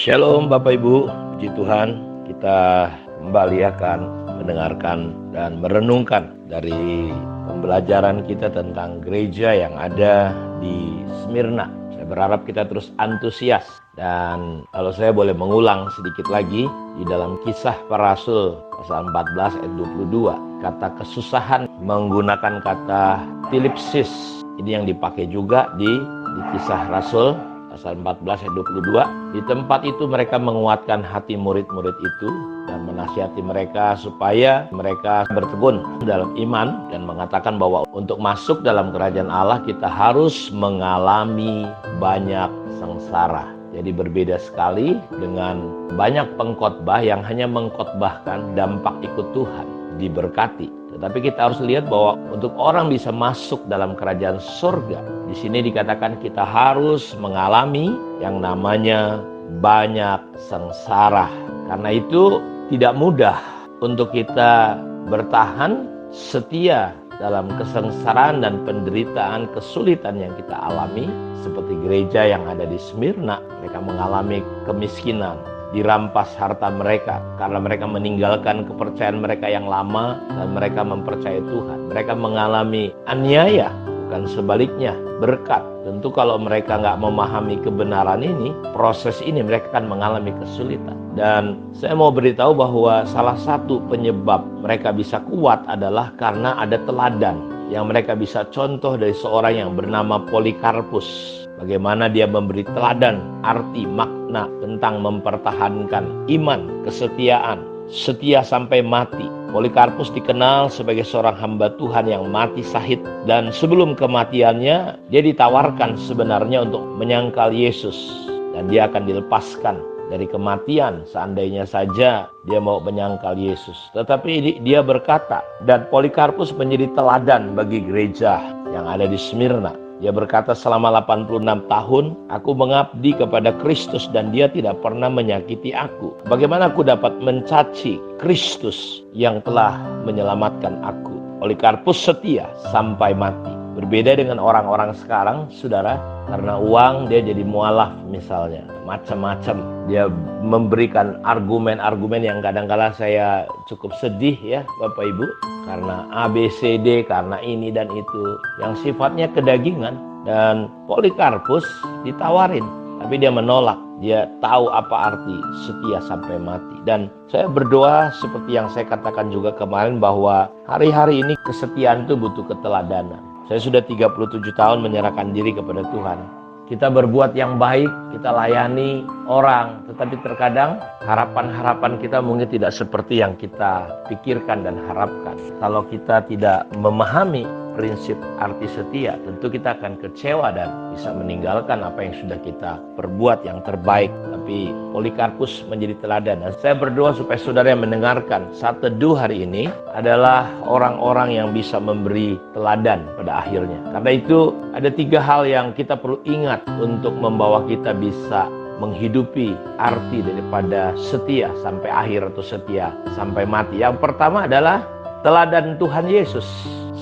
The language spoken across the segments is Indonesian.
Shalom Bapak Ibu, puji Tuhan, kita kembali akan mendengarkan dan merenungkan dari pembelajaran kita tentang gereja yang ada di Smyrna. Saya berharap kita terus antusias, dan kalau saya boleh mengulang sedikit lagi, di dalam Kisah Para Rasul pasal 14 ayat 22, kata kesusahan menggunakan kata Philipsis. Ini yang dipakai juga di Kisah Rasul pasal 14 ayat 22. Di tempat itu mereka menguatkan hati murid-murid itu dan menasihati mereka supaya mereka bertekun dalam iman, dan mengatakan bahwa untuk masuk dalam kerajaan Allah kita harus mengalami banyak sengsara. Jadi berbeda sekali dengan banyak pengkhotbah yang hanya mengkhotbahkan dampak ikut Tuhan, diberkati. Tetapi kita harus lihat bahwa untuk orang bisa masuk dalam kerajaan surga, di sini dikatakan kita harus mengalami yang namanya banyak sengsara. Karena itu tidak mudah untuk kita bertahan setia dalam kesengsaraan dan penderitaan, kesulitan yang kita alami. Seperti gereja yang ada di Smyrna, mereka mengalami kemiskinan, dirampas harta mereka karena mereka meninggalkan kepercayaan mereka yang lama dan mereka mempercayai Tuhan. Mereka mengalami aniaya, bukan sebaliknya, berkat. Tentu kalau mereka nggak memahami kebenaran ini, proses ini mereka akan mengalami kesulitan. Dan saya mau beritahu bahwa salah satu penyebab mereka bisa kuat adalah karena ada teladan yang mereka bisa contoh dari seorang yang bernama Polikarpus. Bagaimana dia memberi teladan, arti, makna tentang mempertahankan iman, kesetiaan, setia sampai mati. Polikarpus dikenal sebagai seorang hamba Tuhan yang mati syahid, dan sebelum kematiannya dia ditawarkan sebenarnya untuk menyangkal Yesus, dan dia akan dilepaskan dari kematian seandainya saja dia mau menyangkal Yesus. Tetapi dia berkata, dan Polikarpus menjadi teladan bagi gereja yang ada di Smyrna. Dia berkata, selama 86 tahun aku mengabdi kepada Kristus dan dia tidak pernah menyakiti aku. Bagaimana aku dapat mencaci Kristus yang telah menyelamatkan aku? Polikarpus setia sampai mati. Berbeda dengan orang-orang sekarang, saudara, karena uang dia jadi mualaf misalnya, macam-macam. Dia memberikan argumen-argumen yang kadang-kala saya cukup sedih ya Bapak Ibu, karena A, B, C, D, karena ini dan itu, yang sifatnya kedagingan. Dan Polikarpus ditawarin, tapi dia menolak. Dia tahu apa arti setia sampai mati. Dan saya berdoa seperti yang saya katakan juga kemarin, bahwa hari-hari ini kesetiaan itu butuh keteladanan. Saya sudah 37 tahun menyerahkan diri kepada Tuhan. Kita berbuat yang baik, kita layani orang, tetapi terkadang harapan-harapan kita mungkin tidak seperti yang kita pikirkan dan harapkan. Kalau kita tidak memahami prinsip arti setia, tentu kita akan kecewa dan bisa meninggalkan apa yang sudah kita perbuat yang terbaik. Tapi Polikarpus menjadi teladan, dan saya berdoa supaya saudara yang mendengarkan saat teduh hari ini adalah orang-orang yang bisa memberi teladan pada akhirnya. Karena itu ada 3 hal yang kita perlu ingat untuk membawa kita bisa menghidupi arti daripada setia sampai akhir atau setia sampai mati. Yang pertama adalah teladan Tuhan Yesus.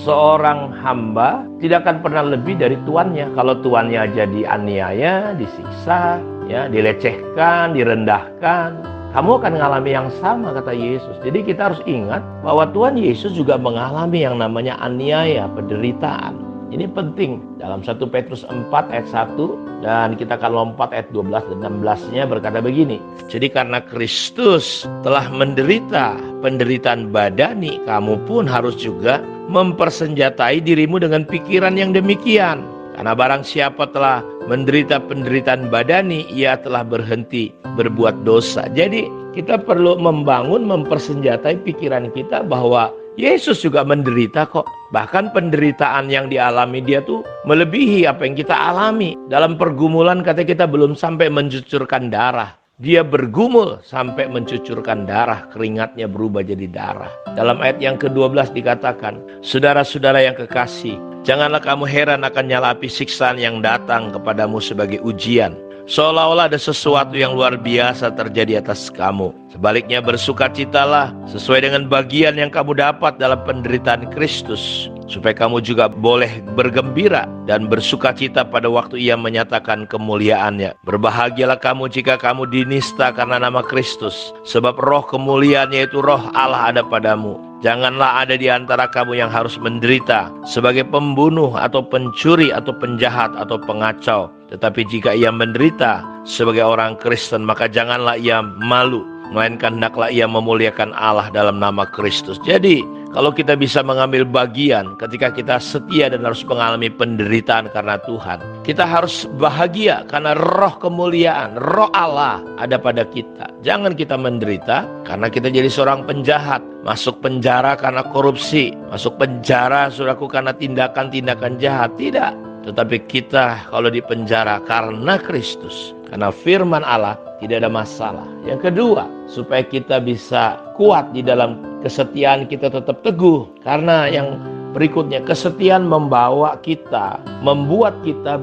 Seorang hamba tidak akan pernah lebih dari tuannya. Kalau tuannya jadi aniaya, disiksa, ya, dilecehkan, direndahkan, kamu akan mengalami yang sama, kata Yesus. Jadi kita harus ingat bahwa Tuhan Yesus juga mengalami yang namanya aniaya, penderitaan. Ini penting. Dalam 1 Petrus 4 ayat 1, dan kita akan lompat ayat 12 dan 16-nya berkata begini. Jadi karena Kristus telah menderita penderitaan badani, kamu pun harus juga mempersenjatai dirimu dengan pikiran yang demikian. Karena barang siapa telah menderita penderitaan badani, ia telah berhenti berbuat dosa. Jadi kita perlu mempersenjatai pikiran kita bahwa Yesus juga menderita kok. Bahkan penderitaan yang dialami dia tuh melebihi apa yang kita alami. Dalam pergumulan kata kita belum sampai mencucurkan darah. Dia bergumul sampai mencucurkan darah, keringatnya berubah jadi darah. Dalam ayat yang ke-12 dikatakan, saudara-saudara yang kekasih, janganlah kamu heran akan nyala api siksaan yang datang kepadamu sebagai ujian, seolah-olah ada sesuatu yang luar biasa terjadi atas kamu. Sebaliknya bersukacitalah sesuai dengan bagian yang kamu dapat dalam penderitaan Kristus, supaya kamu juga boleh bergembira dan bersukacita pada waktu Ia menyatakan kemuliaannya. Berbahagialah kamu jika kamu dinista karena nama Kristus, sebab roh kemuliaan yaitu roh Allah ada padamu. Janganlah ada di antara kamu yang harus menderita sebagai pembunuh atau pencuri atau penjahat atau pengacau. Tetapi jika ia menderita sebagai orang Kristen, maka janganlah ia malu, melainkan hendaklah ia memuliakan Allah dalam nama Kristus. Jadi, kalau kita bisa mengambil bagian ketika kita setia dan harus mengalami penderitaan karena Tuhan, kita harus bahagia karena roh kemuliaan, roh Allah ada pada kita. Jangan kita menderita karena kita jadi seorang penjahat, masuk penjara karena korupsi, masuk penjara saudaraku karena tindakan-tindakan jahat. Tidak, tetapi kita kalau di penjara karena Kristus, karena firman Allah, tidak ada masalah. Yang kedua, supaya kita bisa kuat di dalam kesetiaan, kita tetap teguh. Karena yang berikutnya, kesetiaan membuat kita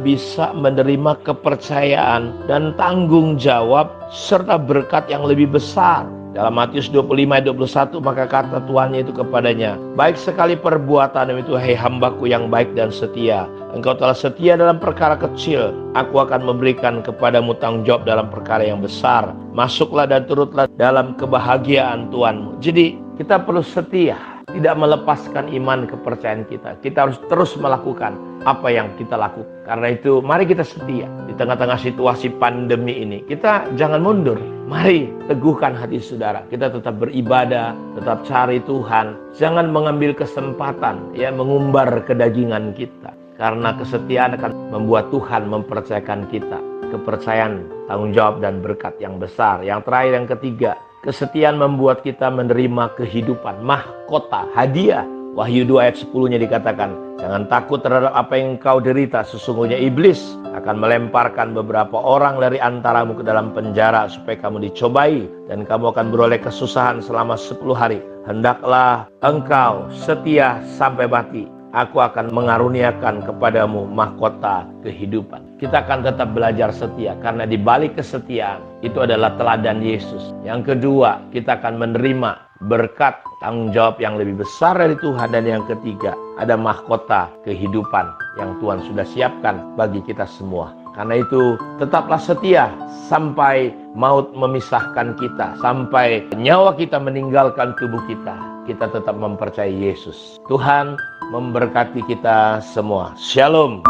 bisa menerima kepercayaan dan tanggung jawab serta berkat yang lebih besar. Dalam Matius 25 ayat 21, maka kata Tuhannya itu kepadanya, baik sekali perbuatan itu, hai hambaku yang baik dan setia. Engkau telah setia dalam perkara kecil, aku akan memberikan kepadamu tanggung jawab dalam perkara yang besar. Masuklah dan turutlah dalam kebahagiaan Tuhanmu. Jadi kita perlu setia, tidak melepaskan iman kepercayaan kita. Kita harus terus melakukan apa yang kita lakukan. Karena itu mari kita setia di tengah-tengah situasi pandemi ini. Kita jangan mundur. Mari teguhkan hati saudara. Kita tetap beribadah, tetap cari Tuhan. Jangan mengambil kesempatan mengumbar kedagingan kita. Karena kesetiaan akan membuat Tuhan mempercayakan kita kepercayaan, tanggung jawab dan berkat yang besar. Yang terakhir, yang ketiga, kesetiaan membuat kita menerima kehidupan, mahkota, hadiah. Wahyu 2 ayat 10-nya dikatakan, jangan takut terhadap apa yang kau derita. Sesungguhnya iblis akan melemparkan beberapa orang dari antaramu ke dalam penjara supaya kamu dicobai dan kamu akan beroleh kesusahan selama 10 hari. Hendaklah engkau setia sampai mati. Aku akan mengaruniakan kepadamu mahkota kehidupan. Kita akan tetap belajar setia karena di balik kesetiaan itu adalah teladan Yesus. Yang kedua, kita akan menerima berkat tanggung jawab yang lebih besar dari Tuhan. Dan yang ketiga, ada mahkota kehidupan yang Tuhan sudah siapkan bagi kita semua. Karena itu tetaplah setia sampai maut memisahkan kita, sampai nyawa kita meninggalkan tubuh kita. Kita tetap mempercayai Yesus. Tuhan memberkati kita semua. Shalom.